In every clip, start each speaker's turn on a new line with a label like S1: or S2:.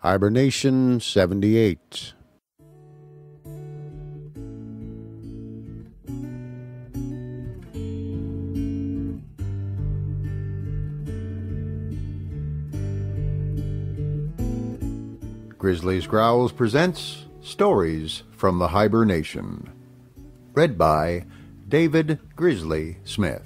S1: Hiber-Nation 78. Grizzly's Growls presents Stories from the Hiber-Nation. Read by David Grizzly Smith.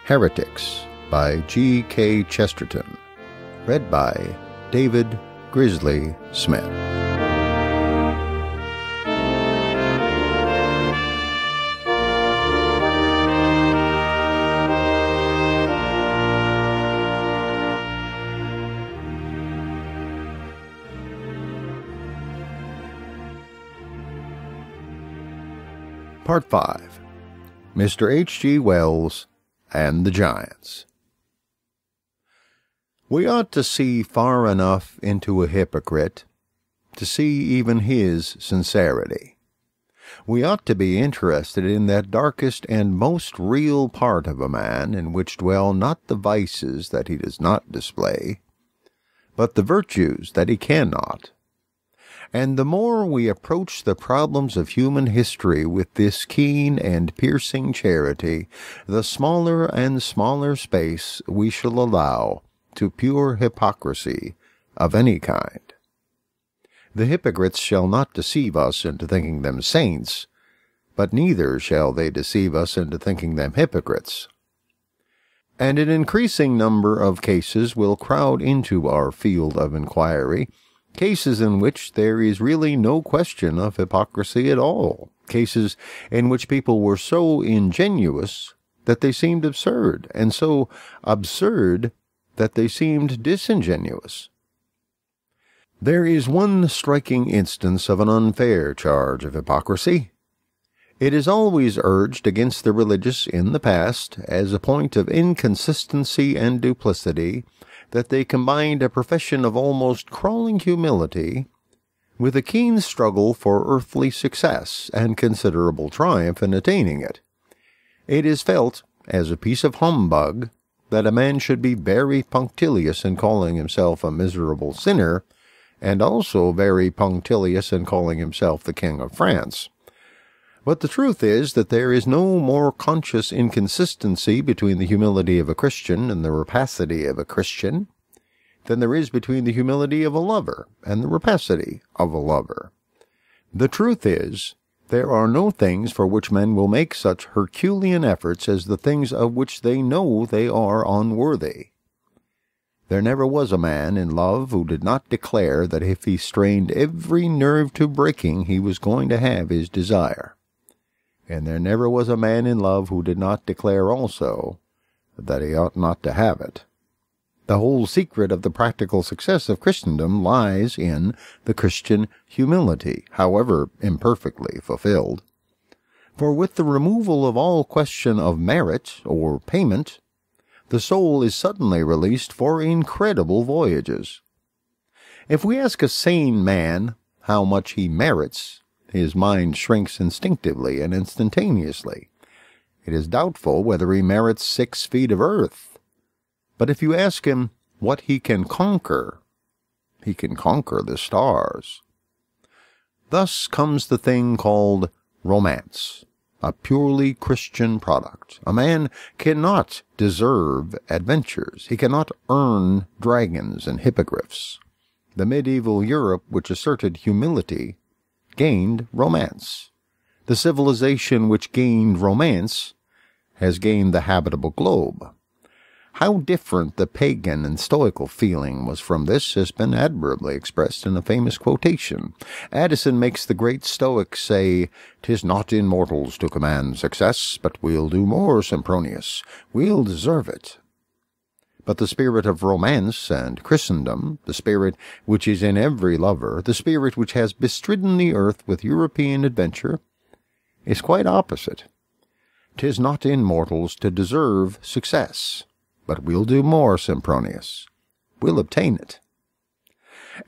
S1: Heretics by G.K. Chesterton. Read by David Grizzly Smith. Part 5. Mr. H.G. Wells and the Giants. We ought to see far enough into a hypocrite to see even his sincerity. We ought to be interested in that darkest and most real part of a man in which dwell not the vices that he does not display, but the virtues that he cannot. And the more we approach the problems of human history with this keen and piercing charity, the smaller and smaller space we shall allow to pure hypocrisy of any kind. The hypocrites shall not deceive us into thinking them saints, but neither shall they deceive us into thinking them hypocrites. And an increasing number of cases will crowd into our field of inquiry, cases in which there is really no question of hypocrisy at all, cases in which people were so ingenuous that they seemed absurd, and so absurd that they seemed disingenuous. There is one striking instance of an unfair charge of hypocrisy. It is always urged against the religious in the past as a point of inconsistency and duplicity that they combined a profession of almost crawling humility with a keen struggle for earthly success and considerable triumph in attaining it. It is felt as a piece of humbug that a man should be very punctilious in calling himself a miserable sinner, and also very punctilious in calling himself the King of France. But the truth is that there is no more conscious inconsistency between the humility of a Christian and the rapacity of a Christian than there is between the humility of a lover and the rapacity of a lover. The truth is, there are no things for which men will make such Herculean efforts as the things of which they know they are unworthy. There never was a man in love who did not declare that if he strained every nerve to breaking he was going to have his desire. And there never was a man in love who did not declare also that he ought not to have it. The whole secret of the practical success of Christendom lies in the Christian humility, however imperfectly fulfilled. For with the removal of all question of merit or payment, the soul is suddenly released for incredible voyages. If we ask a sane man how much he merits, his mind shrinks instinctively and instantaneously. It is doubtful whether he merits 6 feet of earth. But if you ask him what he can conquer the stars. Thus comes the thing called romance, a purely Christian product. A man cannot deserve adventures. He cannot earn dragons and hippogriffs. The medieval Europe, which asserted humility, gained romance. The civilization which gained romance has gained the habitable globe. How different the pagan and stoical feeling was from this has been admirably expressed in a famous quotation. Addison makes the great Stoic say, "'Tis not in mortals to command success, but we'll do more, Sempronius. We'll deserve it." But the spirit of romance and Christendom, the spirit which is in every lover, the spirit which has bestridden the earth with European adventure, is quite opposite. 'Tis not in mortals to deserve success, but we'll do more, Sempronius. We'll obtain it.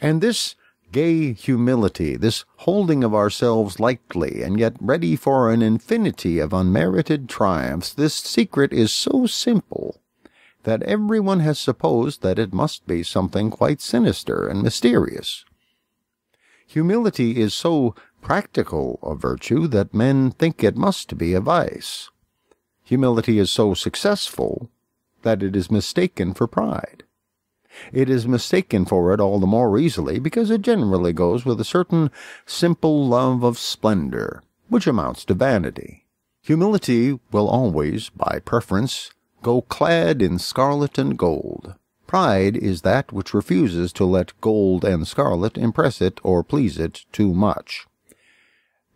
S1: And this gay humility, this holding of ourselves lightly and yet ready for an infinity of unmerited triumphs, this secret is so simple that everyone has supposed that it must be something quite sinister and mysterious. Humility is so practical a virtue that men think it must be a vice. Humility is so successful that it is mistaken for pride. It is mistaken for it all the more easily because it generally goes with a certain simple love of splendor, which amounts to vanity. Humility will always, by preference, go clad in scarlet and gold. Pride is that which refuses to let gold and scarlet impress it or please it too much.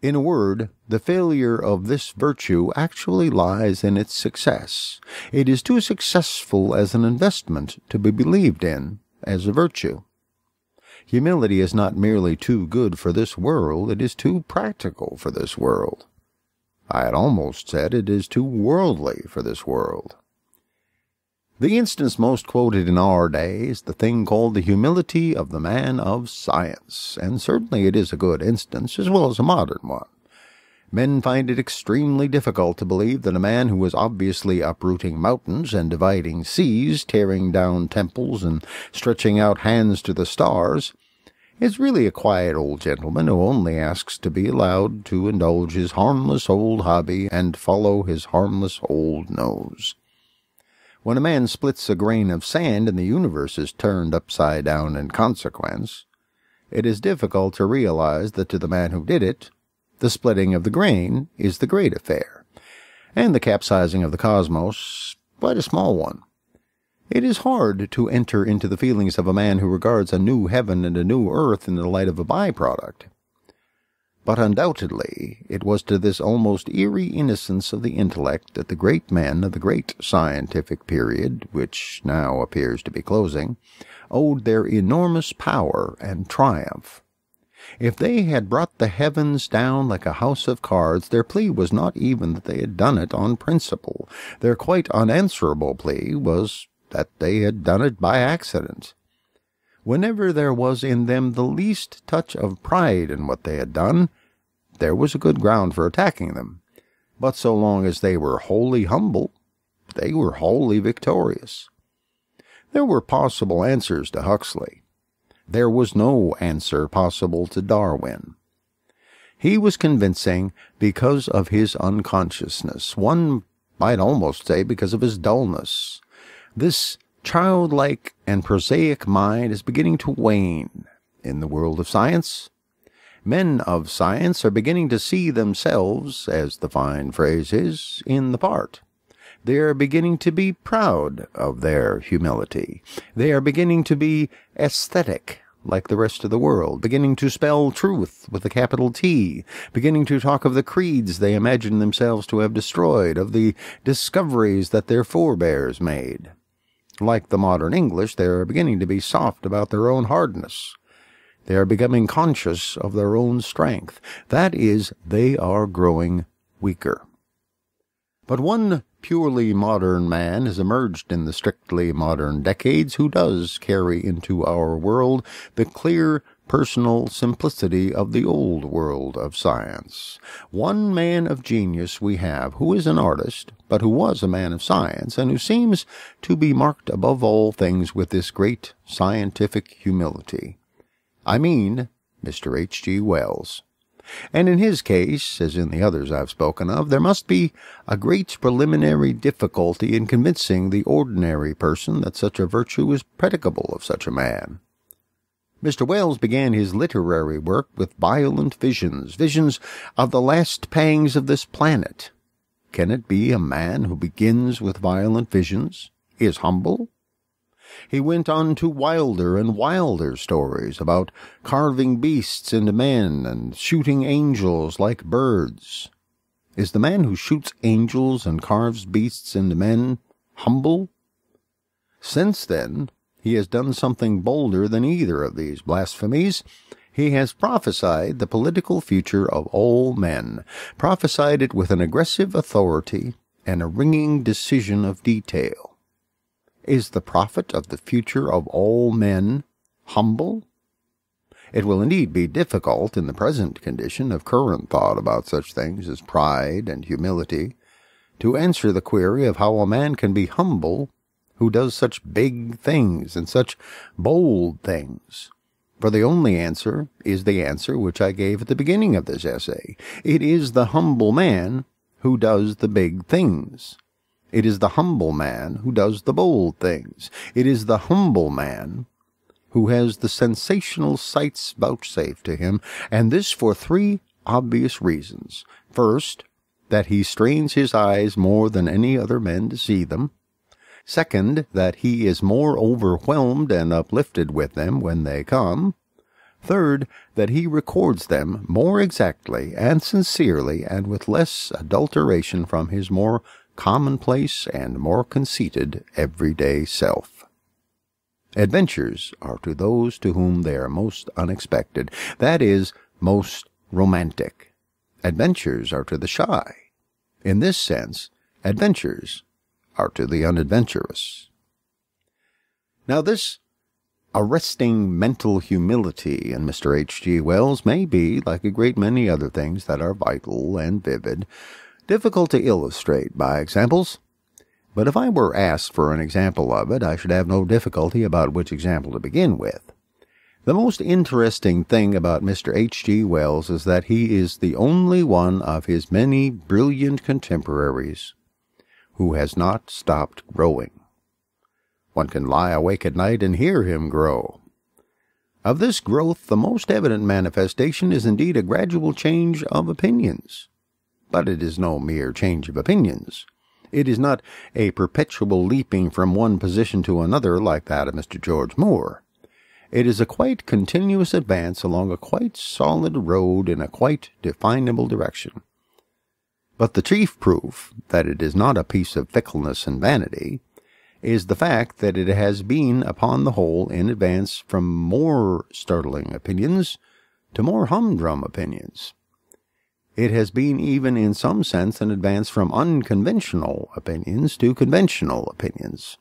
S1: In a word, the failure of this virtue actually lies in its success. It is too successful as an investment to be believed in as a virtue. Humility is not merely too good for this world, it is too practical for this world. I had almost said it is too worldly for this world. The instance most quoted in our day is the thing called the humility of the man of science, and certainly it is a good instance, as well as a modern one. Men find it extremely difficult to believe that a man who was obviously uprooting mountains and dividing seas, tearing down temples and stretching out hands to the stars, is really a quiet old gentleman who only asks to be allowed to indulge his harmless old hobby and follow his harmless old nose. When a man splits a grain of sand and the universe is turned upside down in consequence, it is difficult to realize that to the man who did it, the splitting of the grain is the great affair, and the capsizing of the cosmos quite a small one. It is hard to enter into the feelings of a man who regards a new heaven and a new earth in the light of a byproduct. But undoubtedly it was to this almost eerie innocence of the intellect that the great men of the great scientific period, which now appears to be closing, owed their enormous power and triumph. If they had brought the heavens down like a house of cards, their plea was not even that they had done it on principle. Their quite unanswerable plea was that they had done it by accident. Whenever there was in them the least touch of pride in what they had done, there was a good ground for attacking them. But so long as they were wholly humble, they were wholly victorious. There were possible answers to Huxley. There was no answer possible to Darwin. He was convincing because of his unconsciousness. One might almost say because of his dullness. This childlike and prosaic mind is beginning to wane in the world of science. Men of science are beginning to see themselves, as the fine phrase is, in the part. They are beginning to be proud of their humility. They are beginning to be aesthetic, like the rest of the world, beginning to spell truth with a capital T, beginning to talk of the creeds they imagine themselves to have destroyed, of the discoveries that their forebears made. Like the modern English, they are beginning to be soft about their own hardness. They are becoming conscious of their own strength. That is, they are growing weaker. But one purely modern man has emerged in the strictly modern decades who does carry into our world the clear personal simplicity of the old world of science. One man of genius we have who is an artist, but who was a man of science, and who seems to be marked above all things with this great scientific humility. I mean Mr. H.G. Wells. And in his case, as in the others I've spoken of, there must be a great preliminary difficulty in convincing the ordinary person that such a virtue is predicable of such a man. Mr. Wells began his literary work with violent visions of the last pangs of this planet. Can it be a man who begins with violent visions is humble? He went on to wilder and wilder stories about carving beasts into men and shooting angels like birds. Is the man who shoots angels and carves beasts into men humble? Since then, he has done something bolder than either of these blasphemies. He has prophesied the political future of all men, prophesied it with an aggressive authority and a ringing decision of detail. Is the prophet of the future of all men humble? It will indeed be difficult in the present condition of current thought about such things as pride and humility to answer the query of how a man can be humble who does such big things and such bold things. For the only answer is the answer which I gave at the beginning of this essay. It is the humble man who does the big things. It is the humble man who does the bold things. It is the humble man who has the sensational sights vouchsafed to him, and this for three obvious reasons. First, that he strains his eyes more than any other men to see them. Second, that he is more overwhelmed and uplifted with them when they come. Third, that he records them more exactly and sincerely and with less adulteration from his more commonplace and more conceited everyday self. Adventures are to those to whom they are most unexpected, that is, most romantic. Adventures are to the shy. In this sense, adventures are to the unadventurous. Now this arresting mental humility in Mr. H.G. Wells may be, like a great many other things that are vital and vivid, difficult to illustrate by examples. But if I were asked for an example of it, I should have no difficulty about which example to begin with. The most interesting thing about Mr. H.G. Wells is that he is the only one of his many brilliant contemporaries who has not stopped growing. One can lie awake at night and hear him grow. Of this growth, the most evident manifestation is indeed a gradual change of opinions. But it is no mere change of opinions. It is not a perpetual leaping from one position to another like that of Mr. George Moore. It is a quite continuous advance along a quite solid road in a quite definable direction. But the chief proof that it is not a piece of fickleness and vanity is the fact that it has been, upon the whole, in advance from more startling opinions to more humdrum opinions. It has been even in some sense an advance from unconventional opinions to conventional opinions.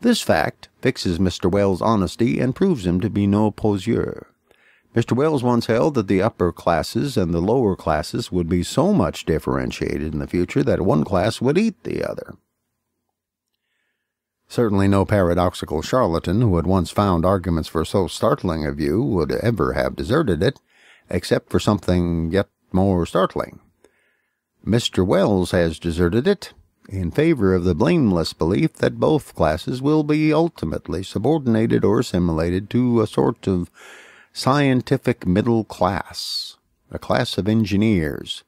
S1: This fact fixes Mr. Wells' honesty and proves him to be no poseur. Mr. Wells once held that the upper classes and the lower classes would be so much differentiated in the future that one class would eat the other. Certainly no paradoxical charlatan who had once found arguments for so startling a view would ever have deserted it, except for something yet more startling. Mr. Wells has deserted it in favor of the blameless belief that both classes will be ultimately subordinated or assimilated to a sort of scientific middle class, a class of engineers.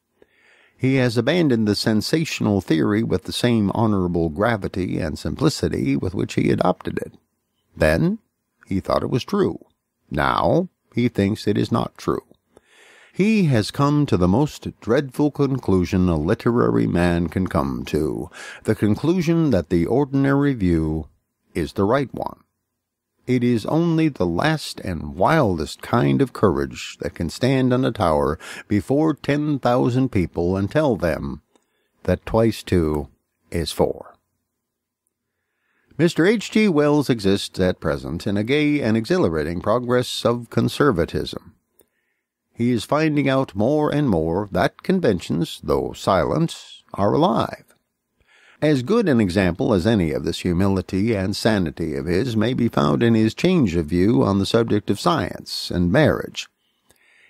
S1: He has abandoned the sensational theory with the same honorable gravity and simplicity with which he adopted it. Then he thought it was true. Now he thinks it is not true. He has come to the most dreadful conclusion a literary man can come to, the conclusion that the ordinary view is the right one. It is only the last and wildest kind of courage that can stand on a tower before 10,000 people and tell them that twice 2 is 4. Mr. H.G. Wells exists at present in a gay and exhilarating progress of conservatism. He is finding out more and more that conventions, though silent, are alive. As good an example as any of this humility and sanity of his may be found in his change of view on the subject of science and marriage.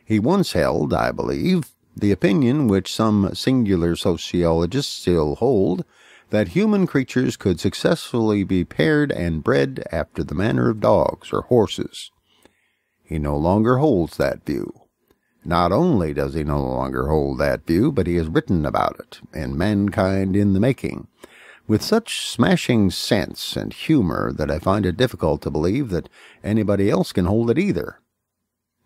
S1: He once held, I believe, the opinion which some singular sociologists still hold, that human creatures could successfully be paired and bred after the manner of dogs or horses. He no longer holds that view. Not only does he no longer hold that view, but he has written about it in Mankind in the Making, with such smashing sense and humor that I find it difficult to believe that anybody else can hold it either.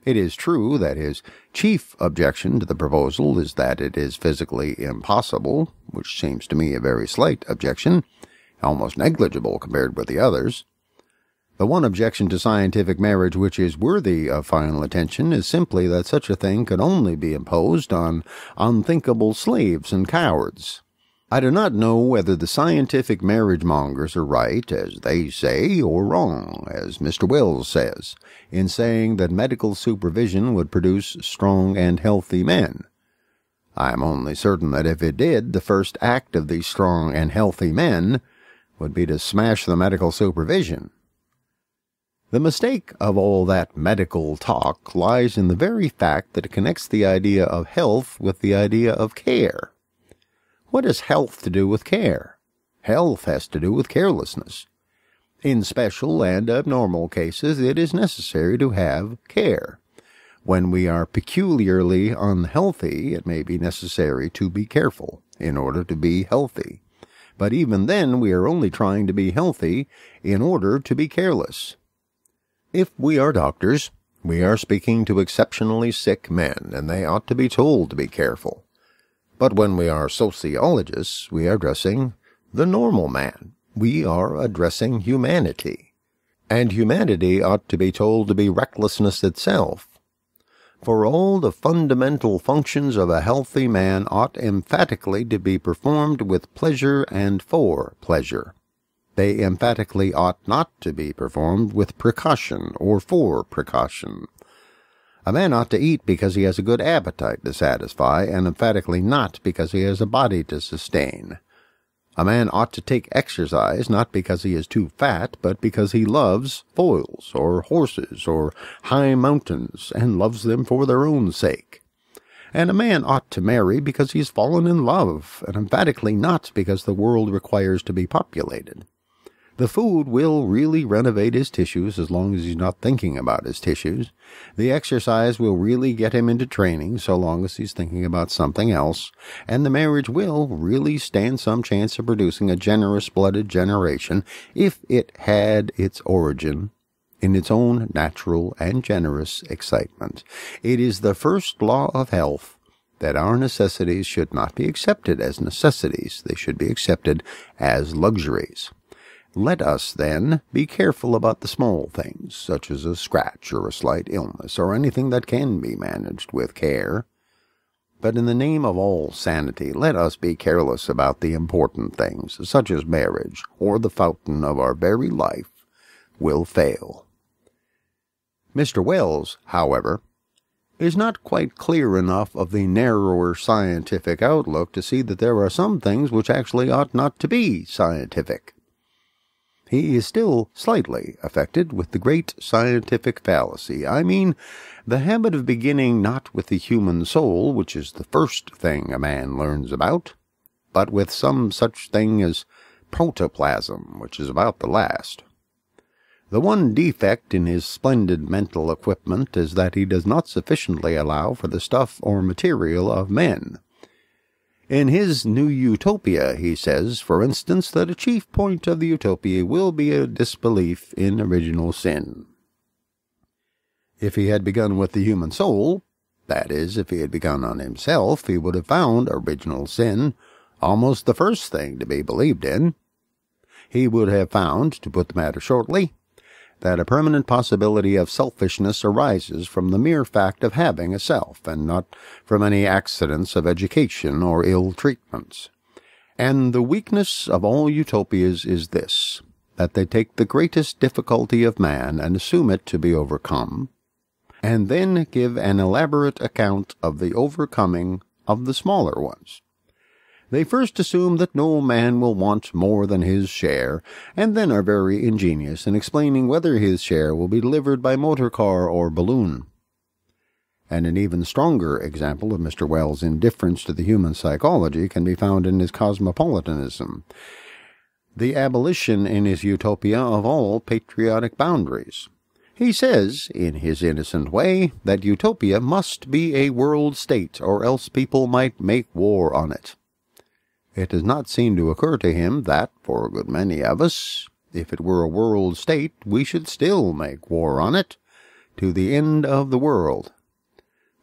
S1: It is true that his chief objection to the proposal is that it is physically impossible, which seems to me a very slight objection, almost negligible compared with the others. The one objection to scientific marriage which is worthy of final attention is simply that such a thing could only be imposed on unthinkable slaves and cowards. I do not know whether the scientific marriage mongers are right, as they say, or wrong, as Mr. Wells says, in saying that medical supervision would produce strong and healthy men. I am only certain that if it did, the first act of these strong and healthy men would be to smash the medical supervision. The mistake of all that medical talk lies in the very fact that it connects the idea of health with the idea of care. What has health to do with care? Health has to do with carelessness. In special and abnormal cases, it is necessary to have care. When we are peculiarly unhealthy, it may be necessary to be careful in order to be healthy. But even then, we are only trying to be healthy in order to be careless. If we are doctors, we are speaking to exceptionally sick men, and they ought to be told to be careful. But when we are sociologists, we are addressing the normal man. We are addressing humanity. And humanity ought to be told to be recklessness itself. For all the fundamental functions of a healthy man ought emphatically to be performed with pleasure and for pleasure. They emphatically ought not to be performed with precaution or for precaution. A man ought to eat because he has a good appetite to satisfy, and emphatically not because he has a body to sustain. A man ought to take exercise not because he is too fat, but because he loves foils, or horses, or high mountains, and loves them for their own sake. And a man ought to marry because he has fallen in love, and emphatically not because the world requires to be populated. The food will really renovate his tissues as long as he's not thinking about his tissues. The exercise will really get him into training so long as he's thinking about something else. And the marriage will really stand some chance of producing a generous-blooded generation if it had its origin in its own natural and generous excitement. It is the first law of health that our necessities should not be accepted as necessities. They should be accepted as luxuries. Let us, then, be careful about the small things, such as a scratch or a slight illness, or anything that can be managed with care. But in the name of all sanity, let us be careless about the important things, such as marriage, or the fountain of our very life will fail. Mr. Wells, however, is not quite clear enough of the narrower scientific outlook to see that there are some things which actually ought not to be scientific. He is still slightly affected with the great scientific fallacy. I mean, the habit of beginning not with the human soul, which is the first thing a man learns about, but with some such thing as protoplasm, which is about the last. The one defect in his splendid mental equipment is that he does not sufficiently allow for the stuff or material of men. In his New Utopia, he says, for instance, that a chief point of the utopia will be a disbelief in original sin. If he had begun with the human soul, that is, if he had begun on himself, he would have found original sin almost the first thing to be believed in. He would have found, to put the matter shortly, that a permanent possibility of selfishness arises from the mere fact of having a self, and not from any accidents of education or ill treatments. And the weakness of all utopias is this, that they take the greatest difficulty of man and assume it to be overcome, and then give an elaborate account of the overcoming of the smaller ones. They first assume that no man will want more than his share, and then are very ingenious in explaining whether his share will be delivered by motor car or balloon. And an even stronger example of Mr. Wells' indifference to the human psychology can be found in his cosmopolitanism, the abolition in his utopia of all patriotic boundaries. He says, in his innocent way, that utopia must be a world state, or else people might make war on it. It does not seem to occur to him that, for a good many of us, if it were a world state, we should still make war on it, to the end of the world.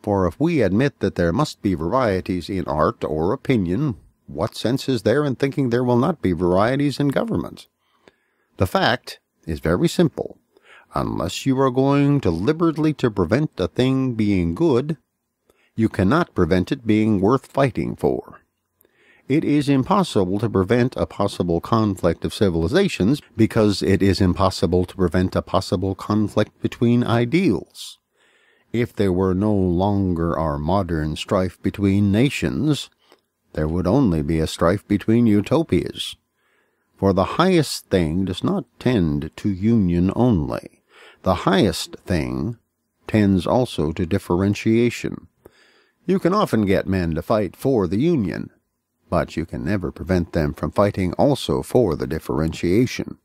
S1: For if we admit that there must be varieties in art or opinion, what sense is there in thinking there will not be varieties in government? The fact is very simple. Unless you are going deliberately to prevent a thing being good, you cannot prevent it being worth fighting for. It is impossible to prevent a possible conflict of civilizations because it is impossible to prevent a possible conflict between ideals. If there were no longer our modern strife between nations, there would only be a strife between utopias. For the highest thing does not tend to union only. The highest thing tends also to differentiation. You can often get men to fight for the union, but you can never prevent them from fighting also for the differentiation.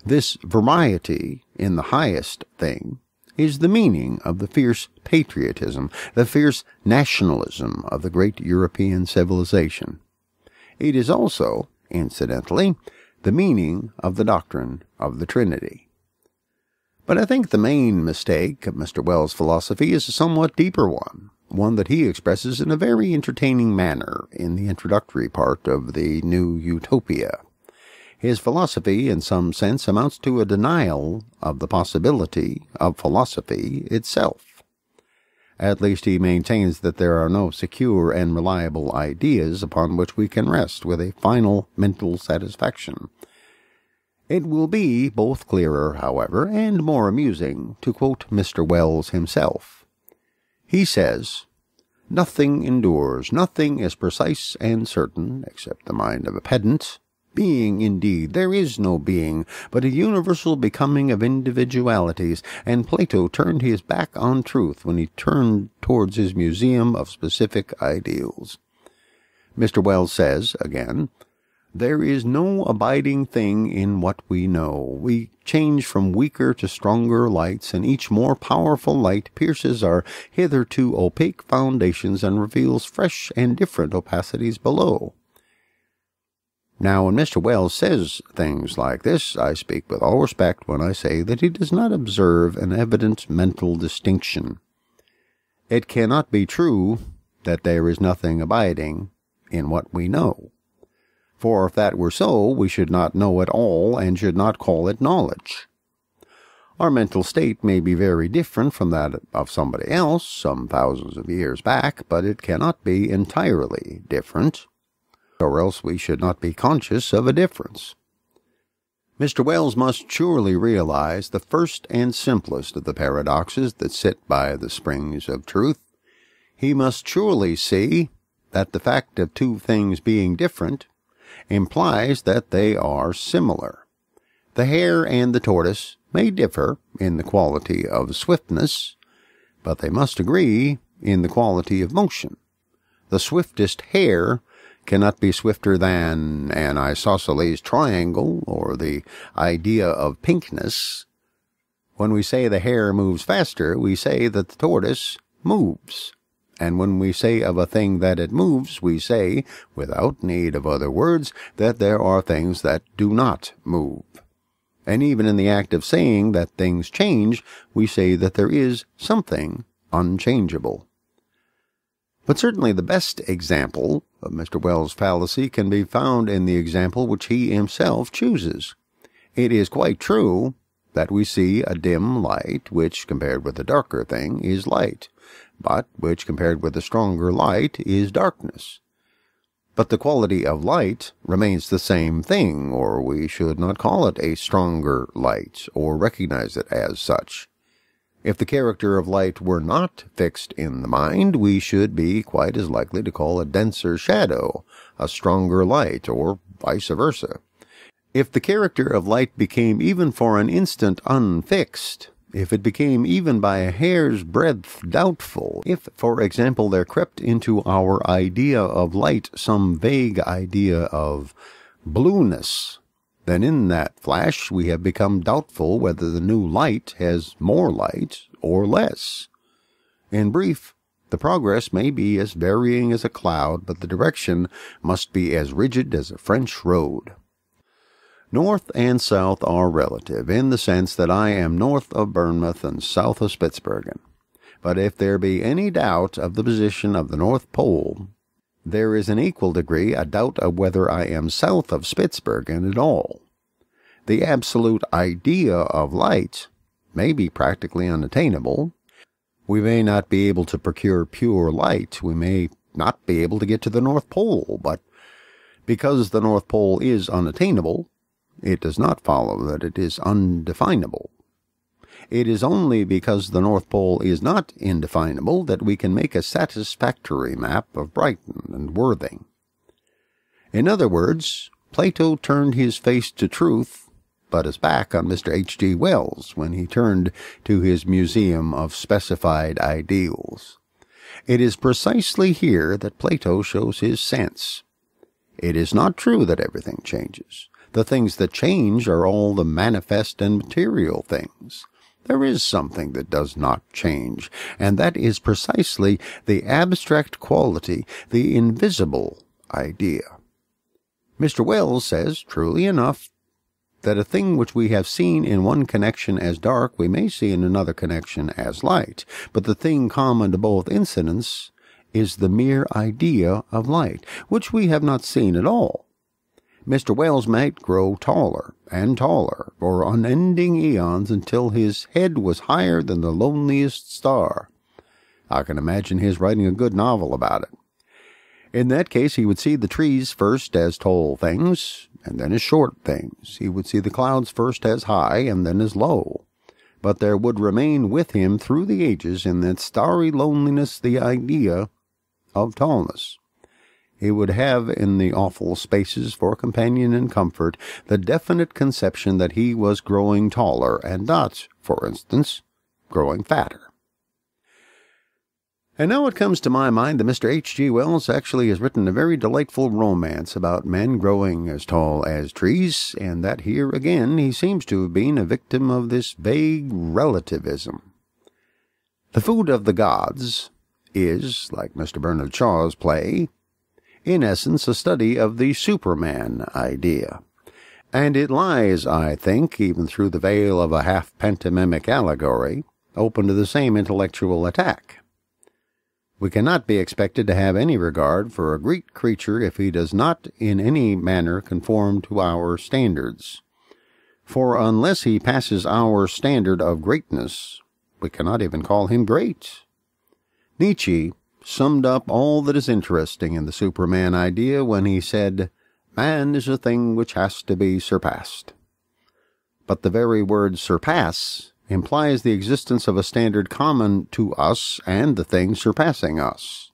S1: This variety in the highest thing is the meaning of the fierce patriotism, the fierce nationalism of the great European civilization. It is also, incidentally, the meaning of the doctrine of the Trinity. But I think the main mistake of Mr. Wells' philosophy is a somewhat deeper one that he expresses in a very entertaining manner in the introductory part of the New Utopia. His philosophy, in some sense, amounts to a denial of the possibility of philosophy itself. At least he maintains that there are no secure and reliable ideas upon which we can rest with a final mental satisfaction. It will be both clearer, however, and more amusing to quote Mr. Wells himself. He says, "Nothing endures, nothing is precise and certain, except the mind of a pedant. Being, indeed, there is no being, but a universal becoming of individualities, and Plato turned his back on truth when he turned towards his museum of specific ideals." Mr. Wells says, again, "There is no abiding thing in what we know. We change from weaker to stronger lights, and each more powerful light pierces our hitherto opaque foundations and reveals fresh and different opacities below." Now, when Mr. Wells says things like this, I speak with all respect when I say that he does not observe an evident mental distinction. It cannot be true that there is nothing abiding in what we know. For if that were so, we should not know at all and should not call it knowledge. Our mental state may be very different from that of somebody else some thousands of years back, but it cannot be entirely different, or else we should not be conscious of a difference. Mr. Wells must surely realize the first and simplest of the paradoxes that sit by the springs of truth. He must surely see that the fact of two things being different implies that they are similar. The hare and the tortoise may differ in the quality of swiftness, but they must agree in the quality of motion. The swiftest hare cannot be swifter than an isosceles triangle or the idea of pinkness. When we say the hare moves faster, we say that the tortoise moves. And when we say of a thing that it moves, we say, without need of other words, that there are things that do not move. And even in the act of saying that things change, we say that there is something unchangeable. But certainly the best example of Mr. Wells' fallacy can be found in the example which he himself chooses. It is quite true that we see a dim light, which, compared with a darker thing, is light, but which, compared with a stronger light, is darkness. But the quality of light remains the same thing, or we should not call it a stronger light, or recognize it as such. If the character of light were not fixed in the mind, we should be quite as likely to call a denser shadow a stronger light, or vice versa. If the character of light became even for an instant unfixed, if it became even by a hair's breadth doubtful, if, for example, there crept into our idea of light some vague idea of blueness, then in that flash we have become doubtful whether the new light has more light or less. In brief, the progress may be as varying as a cloud, but the direction must be as rigid as a French road. North and south are relative, in the sense that I am north of Bournemouth and south of Spitzbergen. But if there be any doubt of the position of the North Pole, there is in equal degree a doubt of whether I am south of Spitzbergen at all. The absolute idea of light may be practically unattainable. We may not be able to procure pure light. We may not be able to get to the North Pole, but Because the North Pole is unattainable, it does not follow that it is undefinable. It is only because the North Pole is not indefinable that we can make a satisfactory map of Brighton and Worthing. In other words, Plato turned his face to truth, but his back on Mr. H.G. Wells when he turned to his museum of specified ideals. It is precisely here that Plato shows his sense. It is not true that everything changes. The things that change are all the manifest and material things. There is something that does not change, and that is precisely the abstract quality, the invisible idea. Mr. Wells says, truly enough, that a thing which we have seen in one connection as dark we may see in another connection as light, but the thing common to both incidents is the mere idea of light, which we have not seen at all. Mr. Wells might grow taller and taller for unending eons until his head was higher than the loneliest star. I can imagine his writing a good novel about it. In that case, he would see the trees first as tall things, and then as short things. He would see the clouds first as high, and then as low. But there would remain with him through the ages in that starry loneliness the idea of tallness. He would have in the awful spaces for companion and comfort the definite conception that he was growing taller, and not, for instance, growing fatter. And now it comes to my mind that Mr. H.G. Wells actually has written a very delightful romance about men growing as tall as trees, and that here again he seems to have been a victim of this vague relativism. The Food of the Gods is, like Mr. Bernard Shaw's play, in essence a study of the Superman idea. And it lies, I think, even through the veil of a half-pantomimic allegory, open to the same intellectual attack. We cannot be expected to have any regard for a Greek creature if he does not in any manner conform to our standards. For unless he passes our standard of greatness, we cannot even call him great. Nietzsche summed up all that is interesting in the Superman idea when he said, "Man is a thing which has to be surpassed." But the very word surpass implies the existence of a standard common to us and the thing surpassing us.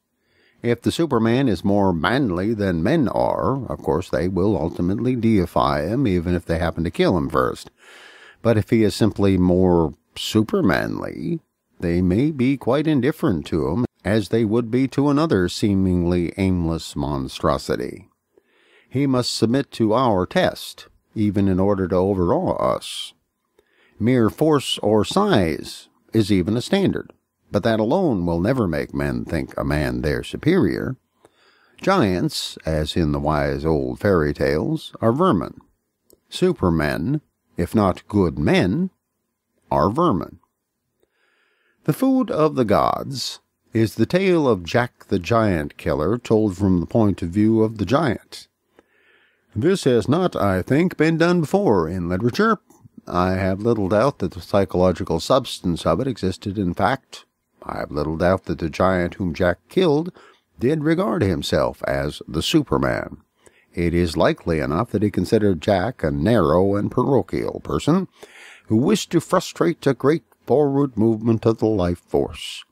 S1: If the Superman is more manly than men are, of course they will ultimately deify him, even if they happen to kill him first. But if he is simply more supermanly, they may be quite indifferent to him, as they would be to another seemingly aimless monstrosity. He must submit to our test, even in order to overawe us. Mere force or size is even a standard, but that alone will never make men think a man their superior. Giants, as in the wise old fairy tales, are vermin. Supermen, if not good men, are vermin. The Food of the Gods is the tale of Jack the Giant Killer told from the point of view of the giant. This has not, I think, been done before in literature. I have little doubt that the psychological substance of it existed in fact. I have little doubt that the giant whom Jack killed did regard himself as the Superman. It is likely enough that he considered Jack a narrow and parochial person who wished to frustrate a great forward movement of the life force.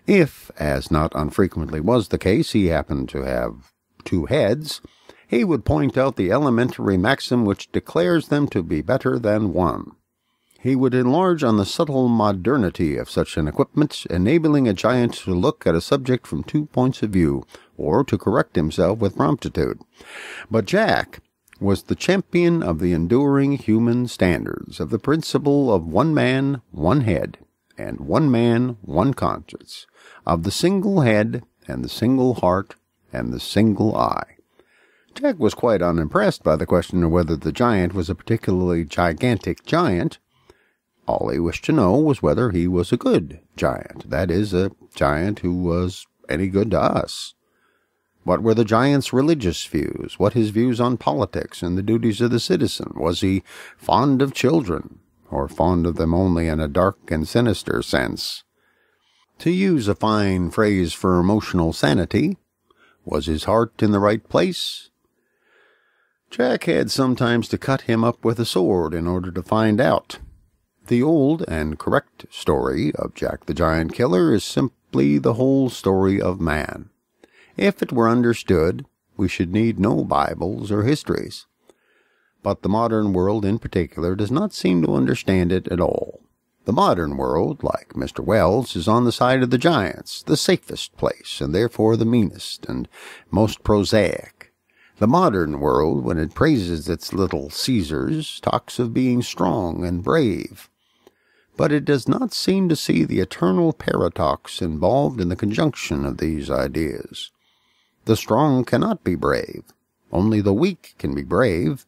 S1: If, as not unfrequently was the case, he happened to have two heads, he would point out the elementary maxim which declares them to be better than one. He would enlarge on the subtle modernity of such an equipment, enabling a giant to look at a subject from 2 points of view, or to correct himself with promptitude. But Jack was the champion of the enduring human standards, of the principle of one man, one head, and one man, one conscience, of the single head, and the single heart, and the single eye. Jack was quite unimpressed by the question of whether the giant was a particularly gigantic giant. All he wished to know was whether he was a good giant, that is, a giant who was any good to us. What were the giant's religious views? What his views on politics and the duties of the citizen? Was he fond of children, or fond of them only in a dark and sinister sense? To use a fine phrase for emotional sanity, was his heart in the right place? Jack had sometimes to cut him up with a sword in order to find out. The old and correct story of Jack the Giant Killer is simply the whole story of man. If it were understood, we should need no Bibles or histories. But the modern world in particular does not seem to understand it at all. The modern world, like Mr. Wells, is on the side of the giants, the safest place, and therefore the meanest and most prosaic. The modern world, when it praises its little Caesars, talks of being strong and brave. But it does not seem to see the eternal paradox involved in the conjunction of these ideas. The strong cannot be brave. Only the weak can be brave.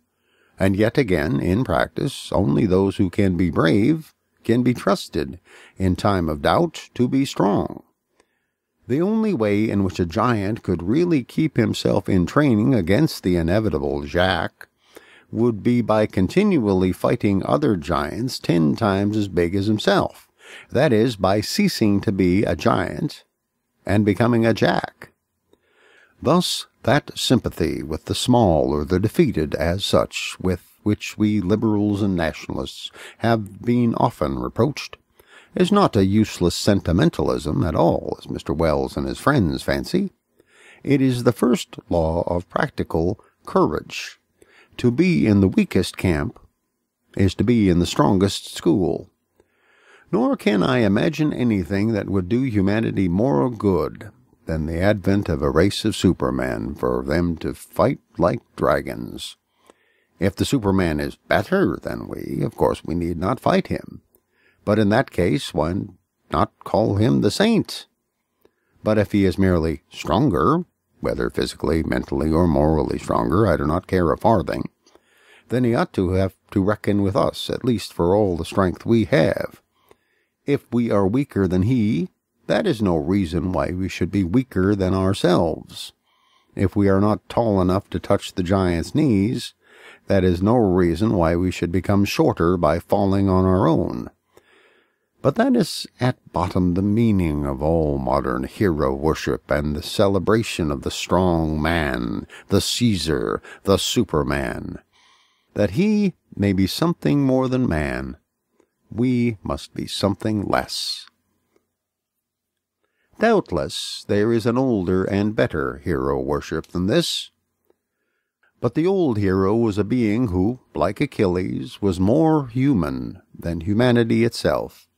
S1: And yet again, in practice, only those who can be brave can be trusted, in time of doubt, to be strong. The only way in which a giant could really keep himself in training against the inevitable Jack would be by continually fighting other giants 10 times as big as himself. That is, by ceasing to be a giant and becoming a Jack. Thus, that sympathy with the small or the defeated as such, with which we liberals and nationalists have been often reproached, is not a useless sentimentalism at all, as Mr. Wells and his friends fancy. It is the first law of practical courage. To be in the weakest camp is to be in the strongest school. Nor can I imagine anything that would do humanity more good than the advent of a race of Supermen for them to fight like dragons. If the Superman is better than we, of course we need not fight him. But in that case, why not call him the Saint? But if he is merely stronger, whether physically, mentally, or morally stronger, I do not care a farthing, then he ought to have to reckon with us, at least for all the strength we have. If we are weaker than he, that is no reason why we should be weaker than ourselves. If we are not tall enough to touch the giant's knees, that is no reason why we should become shorter by falling on our own. But that is at bottom the meaning of all modern hero worship and the celebration of the strong man, the Caesar, the Superman. That he may be something more than man, we must be something less. Doubtless there is an older and better hero worship than this. But the old hero was a being who, like Achilles, was more human than humanity itself.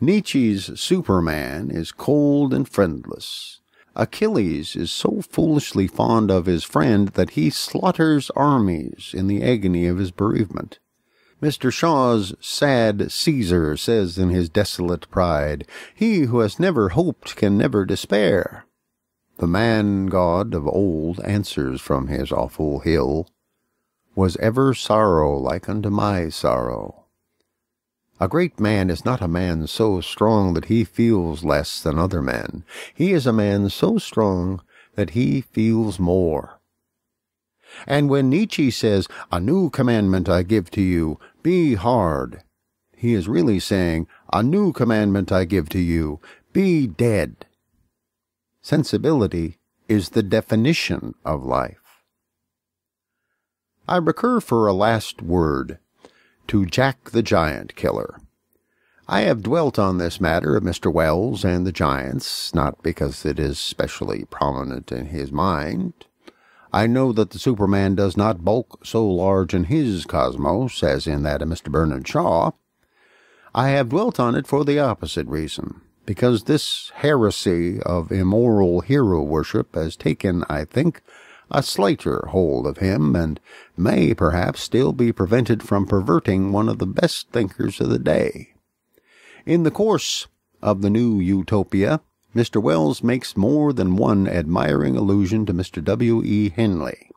S1: Nietzsche's Superman is cold and friendless. Achilles is so foolishly fond of his friend that he slaughters armies in the agony of his bereavement. Mr. Shaw's sad Caesar says in his desolate pride, "He who has never hoped can never despair." The man-god of old answers from his awful hill, "Was ever sorrow like unto my sorrow?" A great man is not a man so strong that he feels less than other men. He is a man so strong that he feels more. And when Nietzsche says, "A new commandment I give to you, be hard," he is really saying, "A new commandment I give to you, be dead." Sensibility is the definition of life. I recur for a last word to Jack the Giant Killer. I have dwelt on this matter of Mr. Wells and the giants, not because it is specially prominent in his mind. I know that the Superman does not bulk so large in his cosmos as in that of Mr. Bernard Shaw. I have dwelt on it for the opposite reason, because this heresy of immoral hero worship has taken, I think, a slighter hold of him, and may perhaps still be prevented from perverting one of the best thinkers of the day. In the course of the new utopia, Mr. Wells makes more than one admiring allusion to Mr. W.E. Henley.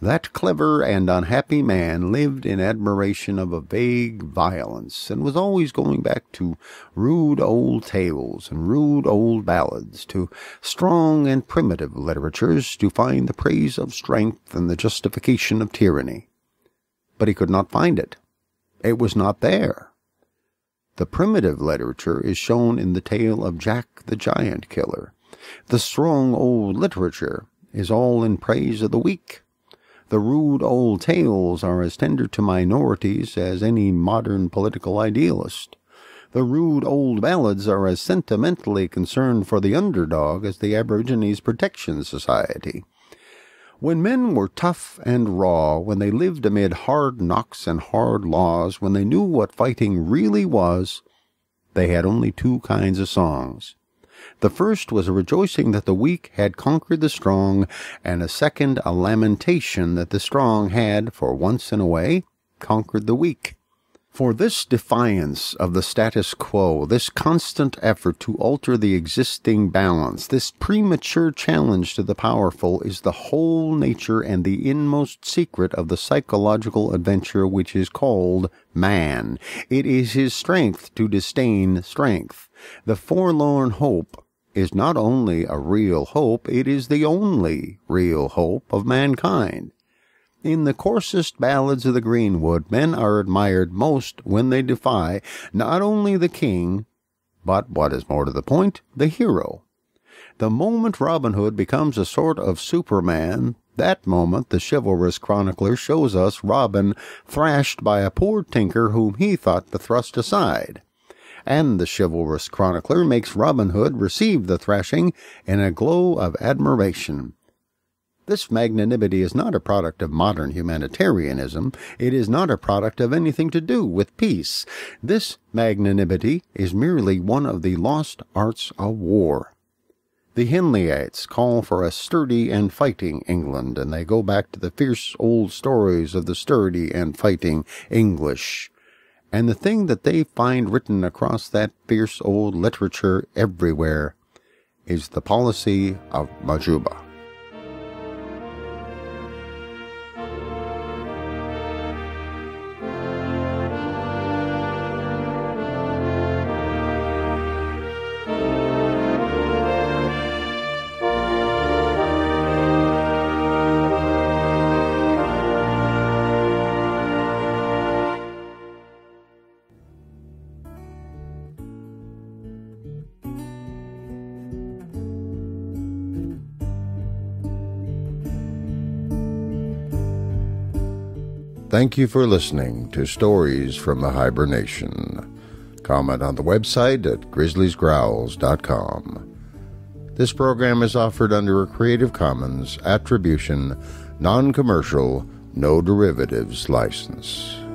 S1: That clever and unhappy man lived in admiration of a vague violence, and was always going back to rude old tales and rude old ballads, to strong and primitive literatures, to find the praise of strength and the justification of tyranny. But he could not find it. It was not there. The primitive literature is shown in the tale of Jack the Giant Killer. The strong old literature is all in praise of the weak. The rude old tales are as tender to minorities as any modern political idealist. The rude old ballads are as sentimentally concerned for the underdog as the Aborigines Protection Society. When men were tough and raw, when they lived amid hard knocks and hard laws, when they knew what fighting really was, they had only two kinds of songs. The first was a rejoicing that the weak had conquered the strong, and a second a lamentation that the strong had, for once in a way, conquered the weak. For this defiance of the status quo, this constant effort to alter the existing balance, this premature challenge to the powerful is the whole nature and the inmost secret of the psychological adventure which is called man. It is his strength to disdain strength. The forlorn hope is not only a real hope, it is the only real hope of mankind. In the coarsest ballads of the greenwood, men are admired most when they defy not only the king, but, what is more to the point, the hero. The moment Robin Hood becomes a sort of Superman, that moment the chivalrous chronicler shows us Robin thrashed by a poor tinker whom he thought to thrust aside. And the chivalrous chronicler makes Robin Hood receive the thrashing in a glow of admiration. This magnanimity is not a product of modern humanitarianism. It is not a product of anything to do with peace. This magnanimity is merely one of the lost arts of war. The Henleyites call for a sturdy and fighting England, and they go back to the fierce old stories of the sturdy and fighting English. And the thing that they find written across that fierce old literature everywhere is the policy of Majuba. Thank you for listening to Stories from the Hiber-Nation. Comment on the website at grizzliesgrowls.com. This program is offered under a Creative Commons Attribution, Non-Commercial, No Derivatives license.